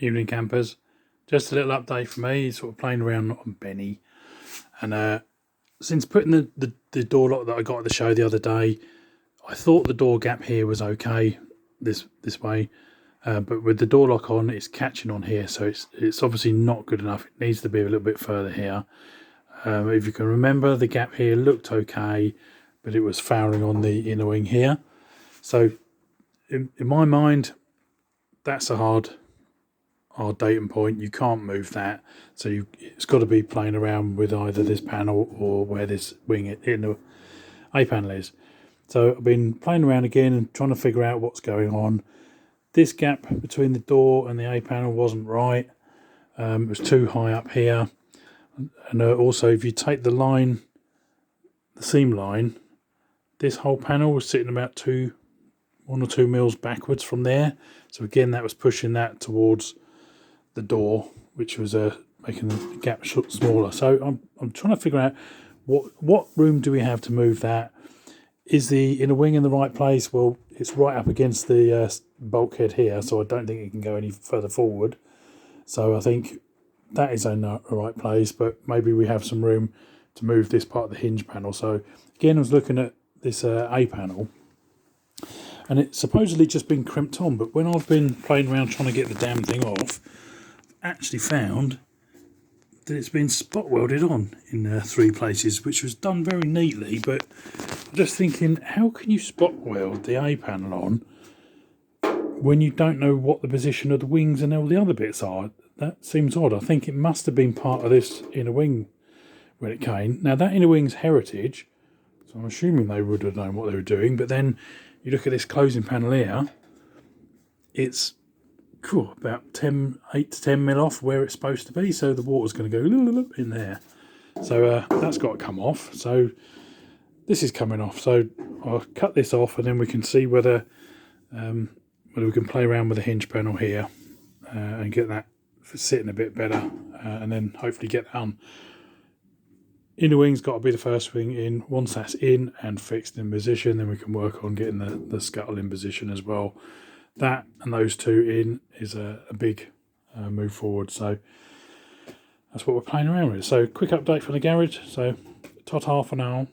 evening campers. Just a little update for me, sort of playing around on Benny. And since putting the door lock that I got at the show the other day, I thought the door gap here was okay this way. But with the door lock on, it's catching on here, so it's obviously not good enough. It needs to be a little bit further here. If you can remember, the gap here looked okay, but it was fouling on the inner wing here. So in my mind, that's a hard datum point. You can't move that, so it's got to be playing around with either this panel or where this wing in the A panel is. So I've been playing around again and trying to figure out what's going on. This gap between the door and the A panel wasn't right. It was too high up here. And also, if you take the seam line, this whole panel was sitting about 1 or 2 mils backwards from there. So again, that was pushing that towards the door, which was making the gap smaller. So I'm trying to figure out what room do we have to move that. Is the inner wing in the right place? Well, it's right up against the bulkhead here, so I don't think it can go any further forward. So I think that is in the right place, but maybe we have some room to move this part of the hinge panel. So again, I was looking at this A panel, and it's supposedly just been crimped on, but when I've been playing around trying to get the damn thing off, I actually found that it's been spot welded on in 3 places, which was done very neatly. But I'm just thinking, how can you spot weld the A panel on when you don't know what the position of the wings and all the other bits are? That seems odd. I think it must have been part of this inner wing when it came. Now, that inner wing's heritage, so I'm assuming they would have known what they were doing. But then you look at this closing panel here, it's about 8 to 10 mil off where it's supposed to be, so the water's going to go in there. So that's got to come off. So this is coming off. So I'll cut this off, and then we can see whether we can play around with the hinge panel here and get that sitting a bit better, and then hopefully get that on. Inner wing's got to be the first wing in. Once that's in and fixed in position, then we can work on getting the scuttle in position as well. That and those 2 in is a big move forward. So that's what we're playing around with. So quick update from the garage. So ta-ta for now.